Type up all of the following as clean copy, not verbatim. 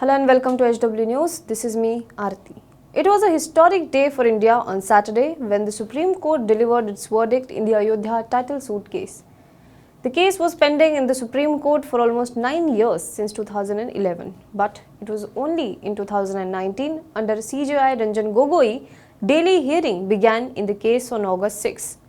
Hello and welcome to HW News. This is me, Arti. It was a historic day for India on Saturday when the Supreme Court delivered its verdict in the Ayodhya title suit case. The case was pending in the Supreme Court for almost 9 years since 2011, but it was only in 2019 under CJI Ranjan Gogoi daily hearing began in the case on August 6.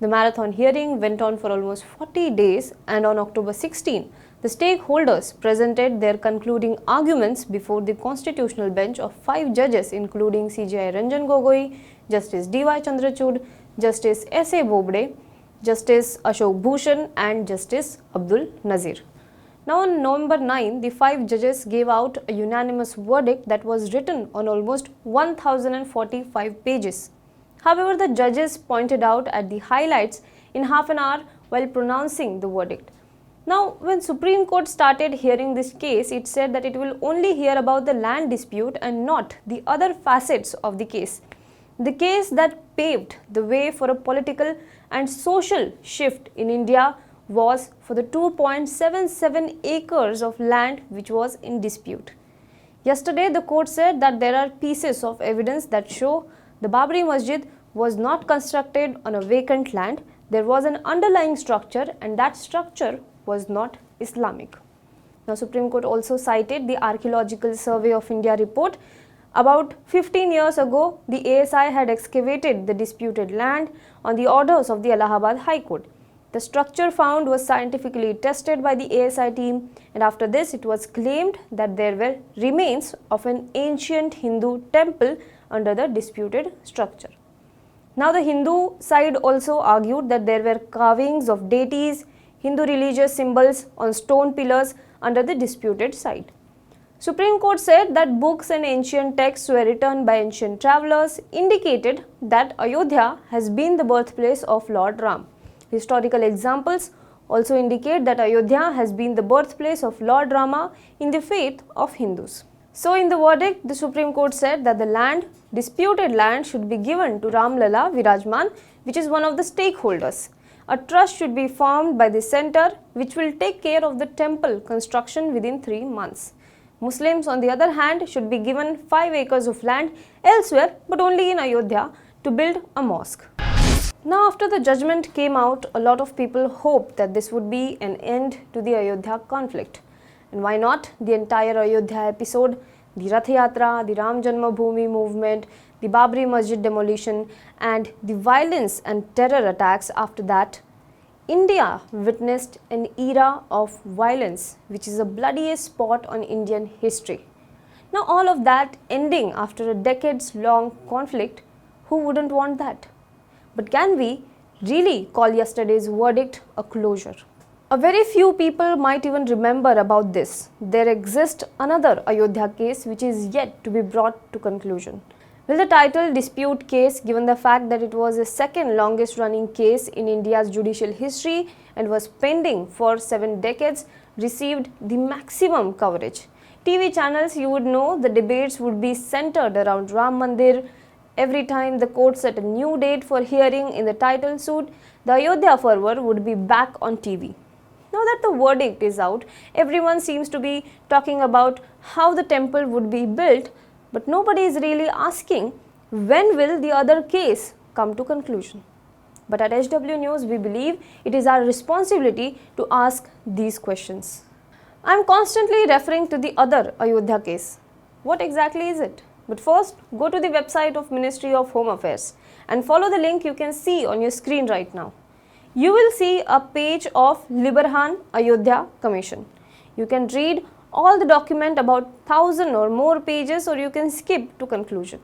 The marathon hearing went on for almost 40 days and on October 16, the stakeholders presented their concluding arguments before the constitutional bench of 5 judges including CJI Ranjan Gogoi, Justice D.Y. Chandrachud, Justice S.A. Bobde, Justice Ashok Bhushan and Justice Abdul Nazir. Now on November 9, the 5 judges gave out a unanimous verdict that was written on almost 1045 pages. However, the judges pointed out at the highlights in half an hour while pronouncing the verdict. Now, when Supreme Court started hearing this case, it said that it will only hear about the land dispute and not the other facets of the case. The case that paved the way for a political and social shift in India was for the 2.77 acres of land which was in dispute. Yesterday, the court said that there are pieces of evidence that show the Babri Masjid was not constructed on a vacant land. There was an underlying structure and that structure was not Islamic. Now, Supreme Court also cited the Archaeological Survey of India report. About 15 years ago, the ASI had excavated the disputed land on the orders of the Allahabad High Court. The structure found was scientifically tested by the ASI team, and after this it was claimed that there were remains of an ancient Hindu temple under the disputed structure. Now, the Hindu side also argued that there were carvings of deities, Hindu religious symbols on stone pillars under the disputed site. Supreme Court said that books and ancient texts were written by ancient travelers indicated that Ayodhya has been the birthplace of Lord Ram. Historical examples also indicate that Ayodhya has been the birthplace of Lord Rama in the faith of Hindus. So in the verdict, the Supreme Court said that the disputed land should be given to Ram Lala Virajman, which is one of the stakeholders. A trust should be formed by the center which will take care of the temple construction within 3 months. Muslims, on the other hand, should be given 5 acres of land elsewhere but only in Ayodhya to build a mosque. Now, after the judgment came out, a lot of people hoped that this would be an end to the Ayodhya conflict. And why not? The entire Ayodhya episode, the Rath Yatra, the Ram Janmabhoomi movement, the Babri Masjid demolition and the violence and terror attacks after that, India witnessed an era of violence which is the bloodiest spot on Indian history. Now, all of that ending after a decades-long conflict, who wouldn't want that? But can we really call yesterday's verdict a closure? A very few people might even remember about this. There exists another Ayodhya case which is yet to be brought to conclusion. Will the title dispute case, given the fact that it was the second longest running case in India's judicial history and was pending for 7 decades, received the maximum coverage? TV channels, you would know, the debates would be centered around Ram Mandir. Every time the court set a new date for hearing in the title suit, the Ayodhya fervor would be back on TV. Now that the verdict is out, everyone seems to be talking about how the temple would be built, but nobody is really asking when will the other case come to conclusion. But at HW News, we believe it is our responsibility to ask these questions. I am constantly referring to the other Ayodhya case. What exactly is it? But first, go to the website of Ministry of Home Affairs and follow the link you can see on your screen right now. You will see a page of Liberhan Ayodhya Commission. You can read all the document about 1,000 or more pages, or you can skip to conclusion.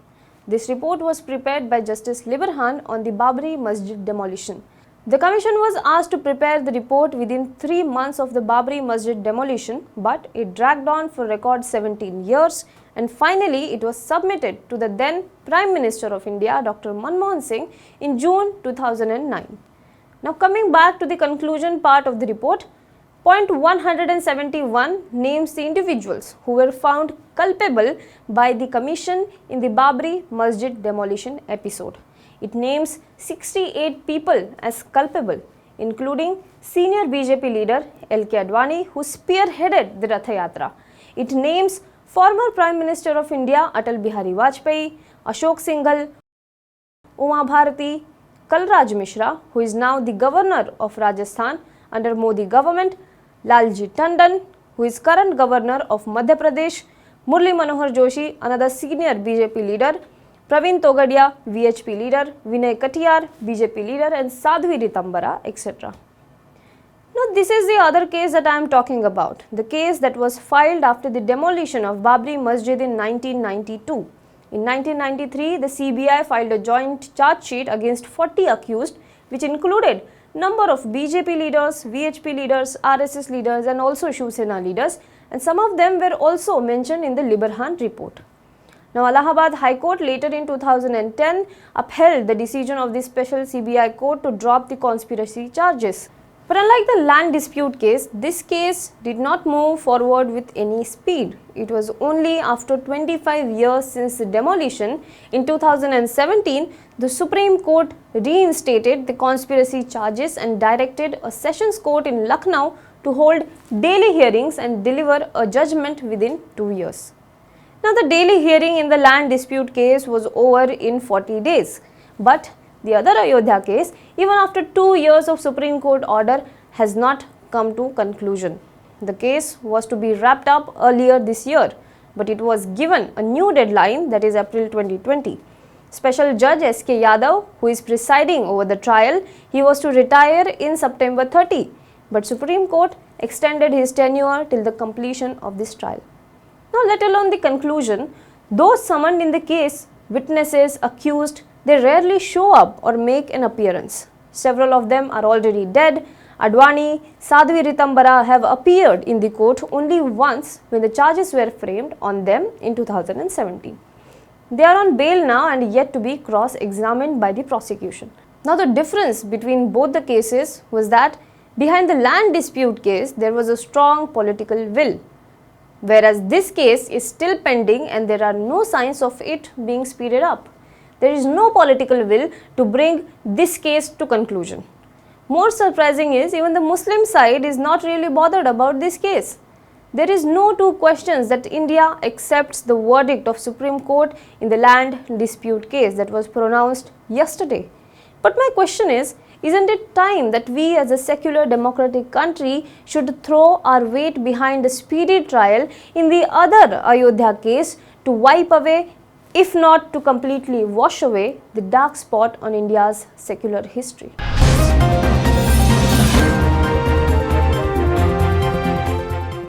This report was prepared by Justice Liberhan on the Babri Masjid demolition. The commission was asked to prepare the report within 3 months of the Babri Masjid demolition, but it dragged on for record 17 years and finally it was submitted to the then Prime Minister of India, Dr. Manmohan Singh, in June 2009. Now, coming back to the conclusion part of the report, point 171 names the individuals who were found culpable by the commission in the Babri Masjid demolition episode. It names 68 people as culpable, including senior BJP leader L.K. Advani, who spearheaded the Rath Yatra. It names Former Prime Minister of India Atal Bihari Vajpayee, Ashok Singhal, Uma Bharati, Kalraj Mishra, who is now the Governor of Rajasthan under Modi government, Lalji Tandon, who is current Governor of Madhya Pradesh, Murli Manohar Joshi, another senior BJP leader, Praveen Togadia, VHP leader, Vinay Katiyar, BJP leader, and Sadhvi Ritambara, etc. Now, this is the other case that I am talking about, the case that was filed after the demolition of Babri Masjid in 1992. In 1993, the CBI filed a joint charge sheet against 40 accused, which included number of BJP leaders, VHP leaders, RSS leaders, and also Shiv Sena leaders, and some of them were also mentioned in the Liberhan report. Now, Allahabad High Court later in 2010 upheld the decision of the special CBI court to drop the conspiracy charges. But unlike the land dispute case, this case did not move forward with any speed. It was only after 25 years since the demolition, in 2017, the Supreme Court reinstated the conspiracy charges and directed a sessions court in Lucknow to hold daily hearings and deliver a judgment within 2 years. Now, the daily hearing in the land dispute case was over in 40 days, but the Other Ayodhya case, even after 2 years of Supreme Court order, has not come to conclusion. The case was to be wrapped up earlier this year, but it was given a new deadline, that is April 2020. Special Judge S.K. Yadav, who is presiding over the trial, he was to retire in September 30, but Supreme Court extended his tenure till the completion of this trial. Now, let alone the conclusion, those summoned in the case, witnesses, accused, they rarely show up or make an appearance. Several of them are already dead. Advani, Sadhvi Ritambara have appeared in the court only once when the charges were framed on them in 2017. They are on bail now and yet to be cross-examined by the prosecution. Now, the difference between both the cases was that behind the land dispute case, there was a strong political will, whereas this case is still pending and there are no signs of it being speeded up. There is no political will to bring this case to conclusion. More surprising is, even the Muslim side is not really bothered about this case. There is no two questions that India accepts the verdict of Supreme Court in the land dispute case that was pronounced yesterday. But my question is, isn't it time that we as a secular democratic country should throw our weight behind a speedy trial in the Other Ayodhya case to wipe away, if not to completely wash away, the dark spot on India's secular history?